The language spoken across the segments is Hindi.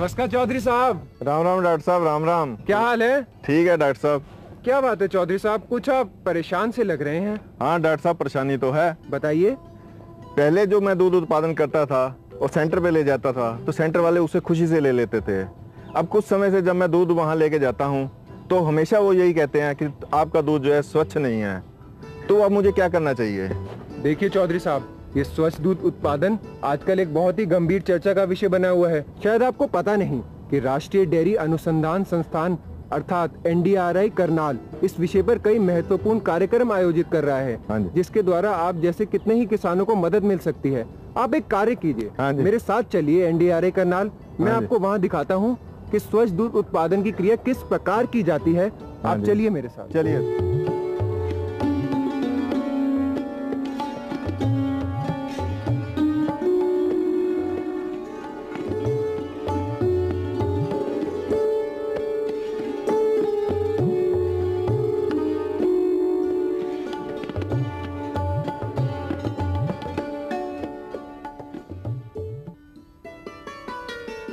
नमस्कार चौधरी साहब। राम राम डॉक्टर साहब, राम राम। क्या हाल है? ठीक है डॉक्टर साहब। क्या बात है चौधरी साहब, कुछ आप परेशान से लग रहे हैं। हाँ डॉक्टर साहब, परेशानी तो है। बताइए। पहले जो मैं दूध उत्पादन करता था और सेंटर पे ले जाता था तो सेंटर वाले उसे खुशी से ले लेते थे। अब कुछ समय से जब मैं दूध वहाँ लेके जाता हूँ तो हमेशा वो यही कहते हैं कि आपका दूध जो है स्वच्छ नहीं है। तो अब मुझे क्या करना चाहिए? देखिए चौधरी साहब, ये स्वच्छ दूध उत्पादन आजकल एक बहुत ही गंभीर चर्चा का विषय बना हुआ है। शायद आपको पता नहीं कि राष्ट्रीय डेयरी अनुसंधान संस्थान अर्थात NDRI करनाल इस विषय पर कई महत्वपूर्ण कार्यक्रम आयोजित कर रहा है, जिसके द्वारा आप जैसे कितने ही किसानों को मदद मिल सकती है। आप एक कार्य कीजिए, मेरे साथ चलिए NDRI करनाल। मैं आपको वहाँ दिखाता हूँ कि स्वच्छ दूध उत्पादन की क्रिया किस प्रकार की जाती है। आप चलिए मेरे साथ। चलिए।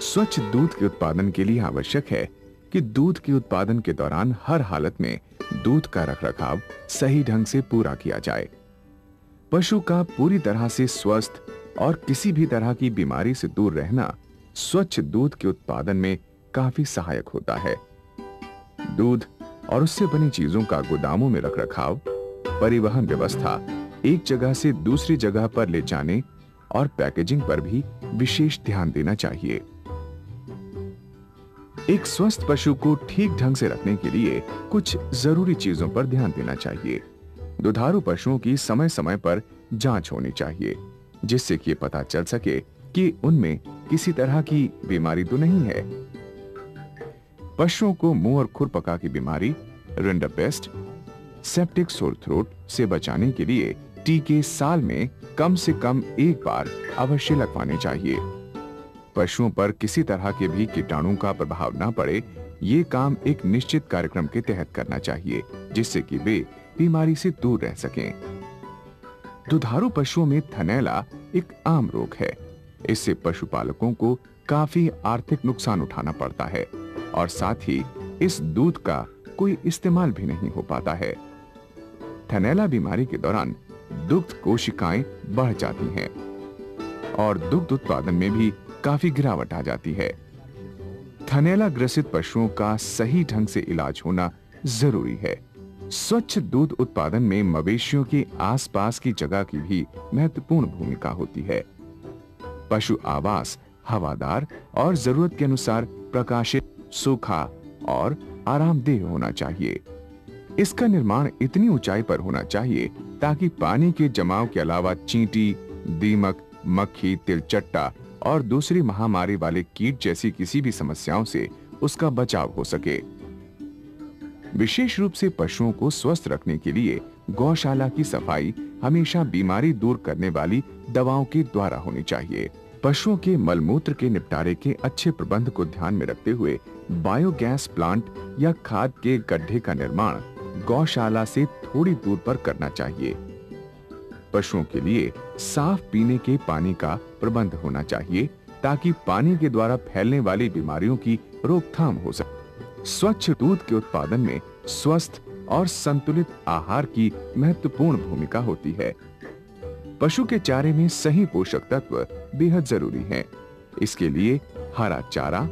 स्वच्छ दूध के उत्पादन के लिए आवश्यक है कि दूध के उत्पादन के दौरान हर हालत में दूध का रखरखाव सही ढंग से पूरा किया जाए। पशु का पूरी तरह से स्वस्थ और किसी भी तरह की बीमारी से दूर रहना स्वच्छ दूध के उत्पादन में काफी सहायक होता है। दूध और उससे बनी चीजों का गोदामों में रखरखाव, परिवहन व्यवस्था, एक जगह से दूसरी जगह पर ले जाने और पैकेजिंग पर भी विशेष ध्यान देना चाहिए। एक स्वस्थ पशु को ठीक ढंग से रखने के लिए कुछ जरूरी चीजों पर ध्यान देना चाहिए। दुधारू पशुओं की समय समय पर जांच होनी चाहिए, जिससे कि पता चल सके कि उनमें किसी तरह की बीमारी तो नहीं है। पशुओं को मुंह और खुरपका की बीमारी, रिंडरपेस्ट, सेप्टिक सोर थ्रोट से बचाने के लिए टीके साल में कम से कम एक बार अवश्य लगवाने चाहिए। पशुओं पर किसी तरह के भी कीटाणु का प्रभाव न पड़े, ये काम एक निश्चित कार्यक्रम के तहत करना चाहिए, जिससे कि वे बीमारी से दूर रह सकें। दुधारू पशुओं में थनैला एक आम रोग है। इससे पशुपालकों को काफी आर्थिक नुकसान उठाना पड़ता है और साथ ही इस दूध का कोई इस्तेमाल भी नहीं हो पाता है। थनैला बीमारी के दौरान दुग्ध कोशिकाएं बढ़ जाती हैं और दुग्ध उत्पादन में भी काफी गिरावट आ जाती है। थनैला ग्रसित पशुओं का सही ढंग से इलाज होना जरूरी है। स्वच्छ दूध उत्पादन में मवेशियों के आसपास की जगह की भी महत्वपूर्ण भूमिका होती है। पशु आवास हवादार और जरूरत के अनुसार प्रकाशित, सूखा और आरामदेह होना चाहिए। इसका निर्माण इतनी ऊंचाई पर होना चाहिए ताकि पानी के जमाव के अलावा चींटी, दीमक, मक्खी, तिलचट्टा और दूसरी महामारी वाले कीट जैसी किसी भी समस्याओं से उसका बचाव हो सके। विशेष रूप से पशुओं को स्वस्थ रखने के लिए गौशाला की सफाई हमेशा बीमारी दूर करने वाली दवाओं के द्वारा होनी चाहिए। पशुओं के मलमूत्र के निपटारे के अच्छे प्रबंध को ध्यान में रखते हुए बायोगैस प्लांट या खाद के गड्ढे का निर्माण गौशाला से थोड़ी दूर पर करना चाहिए। पशुओं के लिए साफ पीने के पानी का प्रबंध होना चाहिए ताकि पानी के द्वारा फैलने वाली बीमारियों की रोकथाम हो सके। स्वच्छ दूध के उत्पादन में स्वस्थ और संतुलित आहार की महत्वपूर्ण भूमिका होती है। पशु के चारे में सही पोषक तत्व बेहद जरूरी हैं। इसके लिए हरा चारा,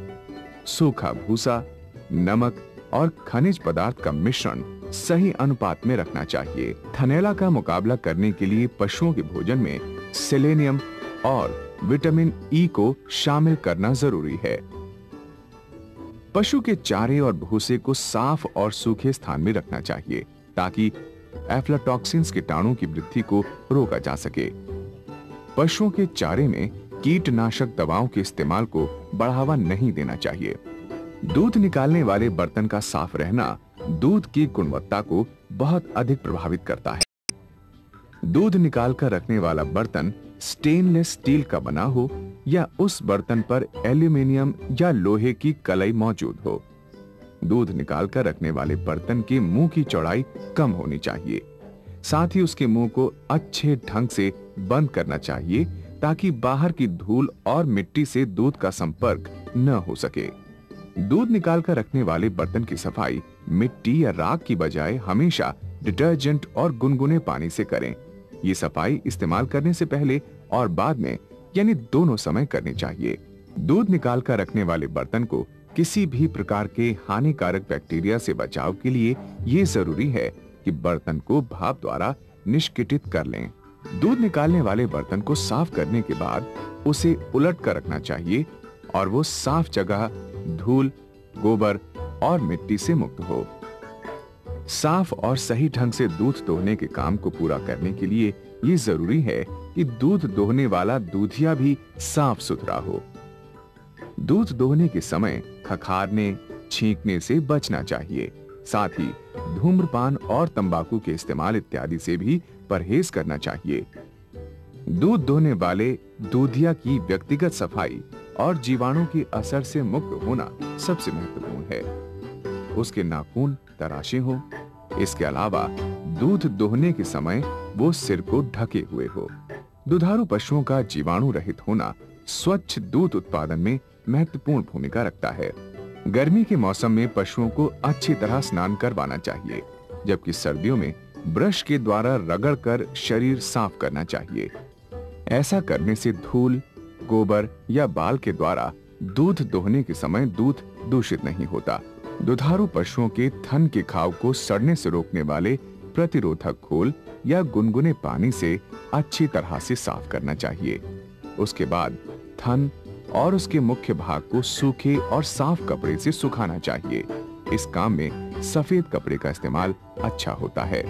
सूखा भूसा, नमक और खनिज पदार्थ का मिश्रण सही अनुपात में रखना चाहिए। थनैला का मुकाबला करने के लिए पशुओं के भोजन में सेलेनियम और विटामिन ई को शामिल करना जरूरी है। पशु के चारे और भूसे को साफ और सूखे स्थान में रखना चाहिए ताकि एफ्लाटॉक्सिन्स कीटाणु की वृद्धि को रोका जा सके। पशुओं के चारे में कीटनाशक दवाओं के इस्तेमाल को बढ़ावा नहीं देना चाहिए। दूध निकालने वाले बर्तन का साफ रहना दूध की गुणवत्ता को बहुत अधिक प्रभावित करता है। दूध निकालकर रखने वाला बर्तन स्टेनलेस स्टील का बना हो या उस बर्तन पर एल्यूमीनियम या लोहे की कलाई मौजूद हो। दूध निकालकर रखने वाले बर्तन के मुंह की चौड़ाई कम होनी चाहिए। साथ ही उसके मुंह को अच्छे ढंग से बंद करना चाहिए ताकि बाहर की धूल और मिट्टी से दूध का संपर्क न हो सके। दूध निकाल कर रखने वाले बर्तन की सफाई मिट्टी या राख की बजाय हमेशा डिटर्जेंट और गुनगुने पानी से करें। ये सफाई इस्तेमाल करने से पहले और बाद में यानी दोनों समय करनी चाहिए। दूध निकाल कर रखने वाले बर्तन को किसी भी प्रकार के हानिकारक बैक्टीरिया से बचाव के लिए ये जरूरी है कि बर्तन को भाप द्वारा निष्किटित कर लें। दूध निकालने वाले बर्तन को साफ करने के बाद उसे उलट कर रखना चाहिए और वो साफ जगह धूल, गोबर और मिट्टी से मुक्त हो। साफ और सही ढंग से दूध दोहने के काम को पूरा करने के लिए ये जरूरी है कि दूध दोहने वाला दूधिया भी साफ सुथरा हो। दूध दोहने के समय खखारने, छींकने से बचना चाहिए। साथ ही धूम्रपान और तंबाकू के इस्तेमाल इत्यादि से भी परहेज करना चाहिए। दूध दोहने वाले दूधिया की व्यक्तिगत सफाई और जीवाणु के असर से मुक्त होना सबसे महत्वपूर्ण है। उसके नाखून तराशे हो। इसके अलावा दूध दोहने के समय वो सिर को ढके हुए हो। दुधारू पशुओं का जीवाणु रहित होना स्वच्छ दूध उत्पादन में महत्वपूर्ण भूमिका रखता है। गर्मी के मौसम में पशुओं को अच्छी तरह स्नान करवाना चाहिए, जबकि सर्दियों में ब्रश के द्वारा रगड़कर शरीर साफ करना चाहिए। ऐसा करने से धूल, गोबर या बाल के द्वारा दूध दोहने के समय दूध दूषित नहीं होता। दुधारू पशुओं के थन के घाव को सड़ने से रोकने वाले प्रतिरोधक घोल या गुनगुने पानी से अच्छी तरह से साफ करना चाहिए। उसके बाद थन और उसके मुख्य भाग को सूखे और साफ कपड़े से सुखाना चाहिए। इस काम में सफेद कपड़े का इस्तेमाल अच्छा होता है।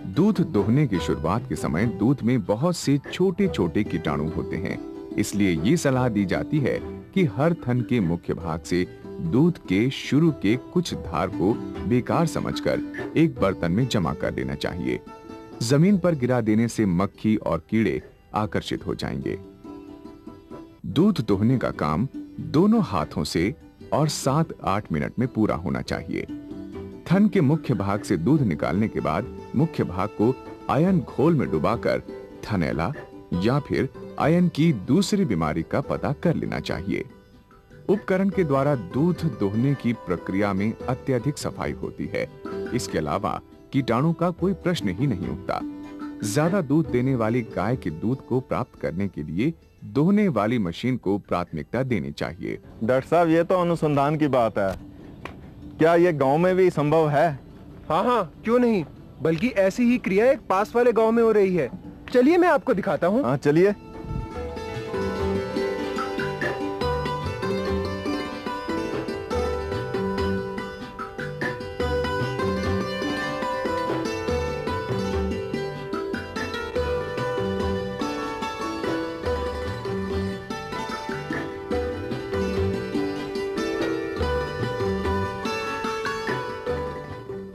दूध दोहने की शुरुआत के समय दूध में बहुत से छोटे छोटे कीटाणु होते हैं, इसलिए ये सलाह दी जाती है कि हर थन के मुख्य भाग से दूध के शुरू के कुछ धार को बेकार समझकर एक बर्तन में जमा कर देना चाहिए। जमीन पर गिरा देने से मक्खी और कीड़े आकर्षित हो जाएंगे। दूध दोहने का काम दोनों हाथों से और 7-8 मिनट में पूरा होना चाहिए। थन के मुख्य भाग से दूध निकालने के बाद मुख्य भाग को आयन घोल में डुबाकर थनैला या फिर आयन की दूसरी बीमारी का पता कर लेना चाहिए। उपकरण के द्वारा दूध दोहने की प्रक्रिया में अत्यधिक सफाई होती है। इसके अलावा कीटाणु का कोई प्रश्न ही नहीं उठता। ज्यादा दूध देने वाली गाय के दूध को प्राप्त करने के लिए दोहने वाली मशीन को प्राथमिकता देनी चाहिए। डॉक्टर साहब, ये तो अनुसंधान की बात है। क्या ये गांव में भी संभव है? हाँ हाँ, क्यों नहीं, बल्कि ऐसी ही क्रिया एक पास वाले गांव में हो रही है। चलिए मैं आपको दिखाता हूँ। हाँ चलिए।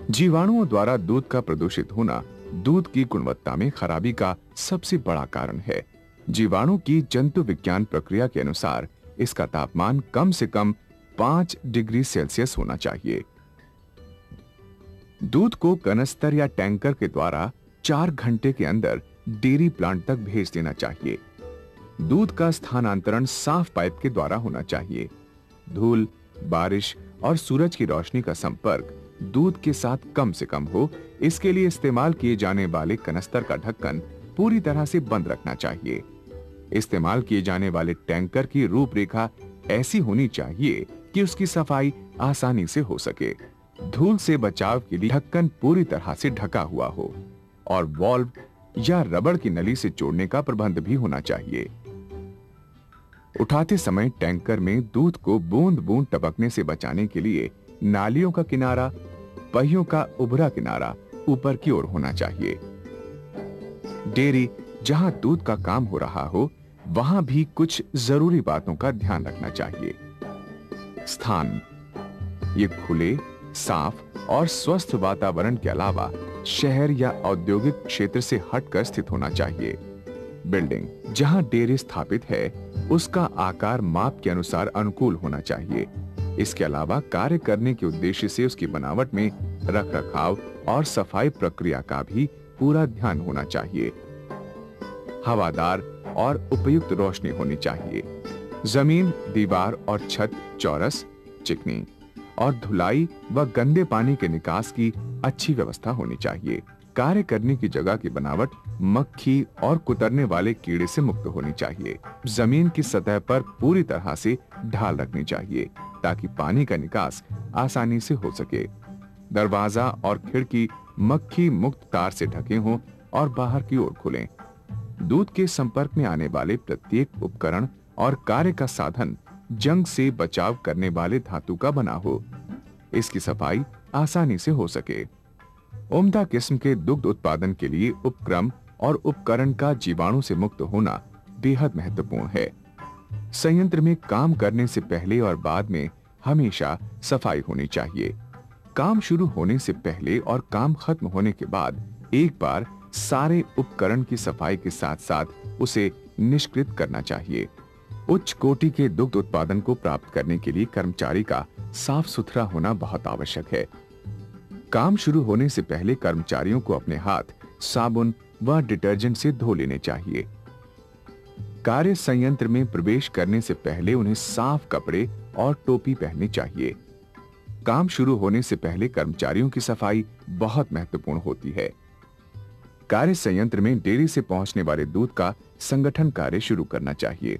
जीवाणुओं द्वारा दूध का प्रदूषित होना दूध की गुणवत्ता में खराबी का सबसे बड़ा कारण है। जीवाणु की जंतु विज्ञान प्रक्रिया के अनुसार इसका तापमान कम से कम 5 डिग्री सेल्सियस होना चाहिए। दूध को कनस्तर या टैंकर के द्वारा 4 घंटे के अंदर डेयरी प्लांट तक भेज देना चाहिए। दूध का स्थानांतरण साफ पाइप के द्वारा होना चाहिए। धूल, बारिश और सूरज की रोशनी का संपर्क दूध के साथ कम से कम हो, इसके लिए इस्तेमाल किए जाने वाले कनस्तर का ढक्कन पूरी तरह से बंद रखना चाहिए। इस्तेमाल किए जाने वाले टैंकर की रूपरेखा ऐसी होनी चाहिए कि उसकी सफाई आसानी से हो सके। धूल से बचाव के लिए ढक्कन पूरी तरह से ढका हुआ हो और वाल्व या रबड़ की नली से जोड़ने का प्रबंध भी होना चाहिए। उठाते समय टैंकर में दूध को बूंद बूंद टपकने से बचाने के लिए नालियों का किनारा, पहियों का उभरा किनारा ऊपर की ओर होना चाहिए। डेयरी जहां दूध का काम हो रहा हो, वहां भी कुछ जरूरी बातों का ध्यान रखना चाहिए। स्थान, ये खुले, साफ और स्वस्थ वातावरण के अलावा शहर या औद्योगिक क्षेत्र से हटकर स्थित होना चाहिए। बिल्डिंग जहां डेयरी स्थापित है, उसका आकार माप के अनुसार अनुकूल होना चाहिए। इसके अलावा कार्य करने के उद्देश्य से उसकी बनावट में रखरखाव और सफाई प्रक्रिया का भी पूरा ध्यान होना चाहिए। हवादार और उपयुक्त रोशनी होनी चाहिए। जमीन, दीवार और छत चौरस, चिकनी और धुलाई व गंदे पानी के निकास की अच्छी व्यवस्था होनी चाहिए। कार्य करने की जगह की बनावट मक्खी और कुतरने वाले कीड़े से मुक्त होनी चाहिए। जमीन की सतह पर पूरी तरह से ढाल रखनी चाहिए ताकि पानी का निकास आसानी से हो सके। दरवाजा और खिड़की मक्खी मुक्त तार से ढके हों और बाहर की ओर खुलें। दूध के संपर्क में आने वाले प्रत्येक उपकरण और कार्य का साधन जंग से बचाव करने वाले धातु का बना हो। इसकी सफाई आसानी से हो सके। उम्दा किस्म के दुग्ध उत्पादन के लिए उपक्रम और उपकरण का जीवाणु से मुक्त होना बेहद महत्वपूर्ण है। संयंत्र में काम करने से पहले और बाद में हमेशा सफाई होनी चाहिए। काम शुरू होने से पहले और काम खत्म होने के बाद एक बार सारे उपकरण की सफाई के साथ साथ उसे निष्कृत करना चाहिए। उच्च कोटि के दुग्ध उत्पादन को प्राप्त करने के लिए कर्मचारी का साफ सुथरा होना बहुत आवश्यक है। काम शुरू होने से पहले कर्मचारियों को अपने हाथ साबुन व डिटर्जेंट से धो लेने चाहिए। कार्य संयंत्र में प्रवेश करने से पहले उन्हें साफ कपड़े और टोपी पहननी चाहिए। काम शुरू होने से पहले कर्मचारियों की सफाई बहुत महत्वपूर्ण होती है। कार्य संयंत्र में डेयरी से पहुंचने वाले दूध का संगठन कार्य शुरू करना चाहिए।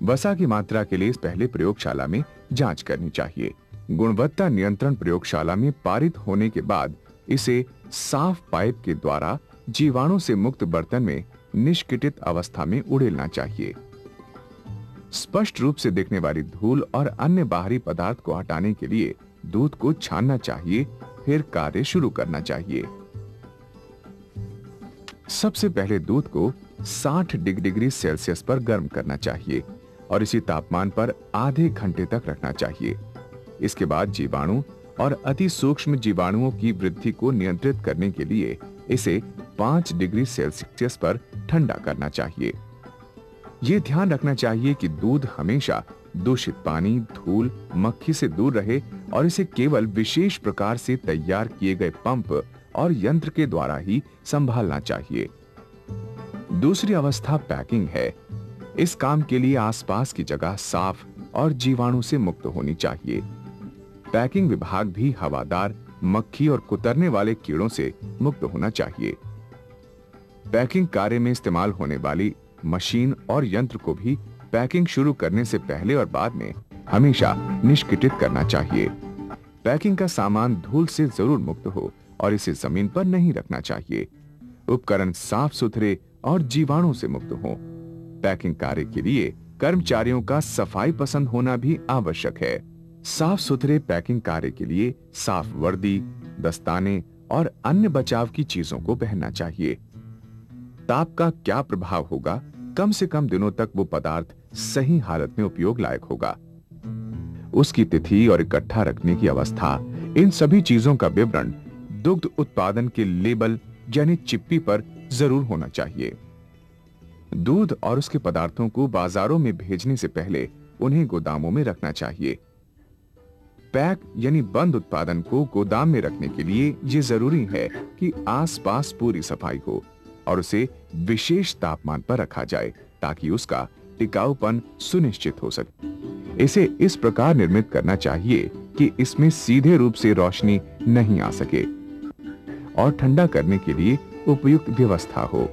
वसा की मात्रा के लिए पहले प्रयोगशाला में जांच करनी चाहिए। गुणवत्ता नियंत्रण प्रयोगशाला में पारित होने के बाद इसे साफ पाइप के द्वारा जीवाणु से मुक्त बर्तन में निष्किटित अवस्था में उड़ेलना चाहिए। स्पष्ट रूप से दिखने वाली धूल और अन्य बाहरी पदार्थ को हटाने के लिए दूध को छानना चाहिए, फिर कार्य शुरू करना चाहिए। सबसे पहले दूध को 60 डिग्री सेल्सियस पर गर्म करना चाहिए और इसी तापमान पर आधे घंटे तक रखना चाहिए। इसके बाद जीवाणु और अति सूक्ष्म जीवाणुओं की वृद्धि को नियंत्रित करने के लिए इसे 5 डिग्री सेल्सियस पर ठंडा करना चाहिए। यह ध्यान रखना चाहिए कि दूध हमेशा दूषित पानी, धूल, मक्खी से दूर रहे और इसे केवल विशेष प्रकार से तैयार किए गए पंप और यंत्र के द्वारा ही संभालना चाहिए। दूसरी अवस्था पैकिंग है। इस काम के लिए आसपास की जगह साफ और जीवाणु से मुक्त होनी चाहिए। पैकिंग विभाग भी हवादार, मक्खी और कुतरने वाले कीड़ों से मुक्त होना चाहिए। पैकिंग कार्य में इस्तेमाल होने वाली मशीन और यंत्र को भी पैकिंग शुरू करने से पहले और बाद में हमेशा निष्किटित करना चाहिए। पैकिंग का सामान धूल से जरूर मुक्त हो और इसे जमीन पर नहीं रखना चाहिए। उपकरण साफ सुथरे और जीवाणु से मुक्त हो। पैकिंग कार्य के लिए कर्मचारियों का सफाई पसंद होना भी आवश्यक है। साफ सुथरे पैकिंग कार्य के लिए साफ वर्दी, दस्ताने और अन्य बचाव की चीजों को पहनना चाहिए। ताप का क्या प्रभाव होगा? कम से कम दिनों तक वो पदार्थ सही हालत में उपयोग लायक होगा। उसकी तिथि और इकट्ठा रखने की अवस्था, इन सभी चीजों का विवरण दुग्ध उत्पादन के लेबल यानी चिप्पी पर जरूर होना चाहिए। दूध और उसके पदार्थों को बाजारों में भेजने से पहले उन्हें गोदामों में रखना चाहिए। पैक यानी बंद उत्पादन को गोदाम में रखने के लिए यह जरूरी है कि आसपास पूरी सफाई हो और उसे विशेष तापमान पर रखा जाए ताकि उसका टिकाऊपन सुनिश्चित हो सके। इसे इस प्रकार निर्मित करना चाहिए कि इसमें सीधे रूप से रोशनी नहीं आ सके और ठंडा करने के लिए उपयुक्त व्यवस्था हो।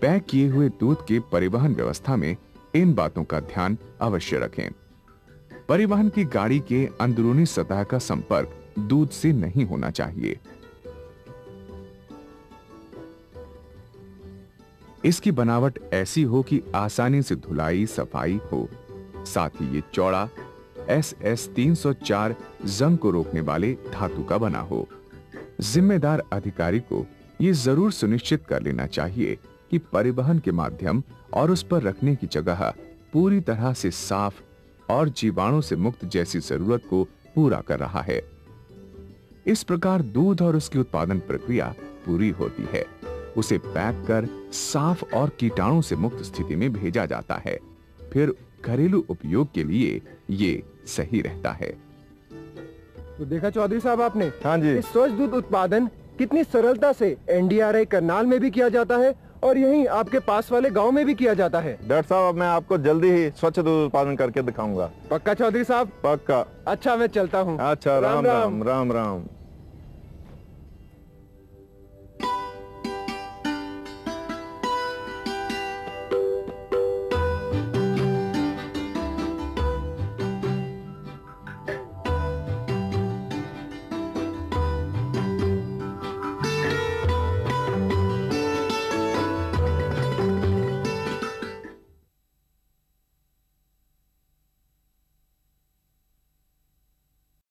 पैक किए हुए दूध के परिवहन व्यवस्था में इन बातों का ध्यान अवश्य रखें। परिवहन की गाड़ी के अंदरूनी सतह का संपर्क दूध से नहीं होना चाहिए। इसकी बनावट ऐसी हो कि आसानी से धुलाई सफाई हो। साथ ही ये चौड़ा SS 304 जंग को रोकने वाले धातु का बना हो। जिम्मेदार अधिकारी को यह जरूर सुनिश्चित कर लेना चाहिए कि परिवहन के माध्यम और उस पर रखने की जगह पूरी तरह से साफ और जीवाणु से मुक्त जैसी जरूरत को पूरा कर रहा है। इस प्रकार दूध और उसकी उत्पादन प्रक्रिया पूरी होती है। उसे पैक कर साफ और कीटाणु से मुक्त स्थिति में भेजा जाता है। फिर घरेलू उपयोग के लिए ये सही रहता है। तो देखा चौधरी साहब आपने, हाँ जी। इस स्वच्छ दूध उत्पादन कितनी सरलता से NDRI करनाल में भी किया जाता है और यहीं आपके पास वाले गांव में भी किया जाता है। डॉक्टर साहब, अब मैं आपको जल्दी ही स्वच्छ दूध उत्पादन करके दिखाऊंगा। पक्का चौधरी साहब? पक्का। अच्छा, मैं चलता हूँ। अच्छा, राम राम राम राम।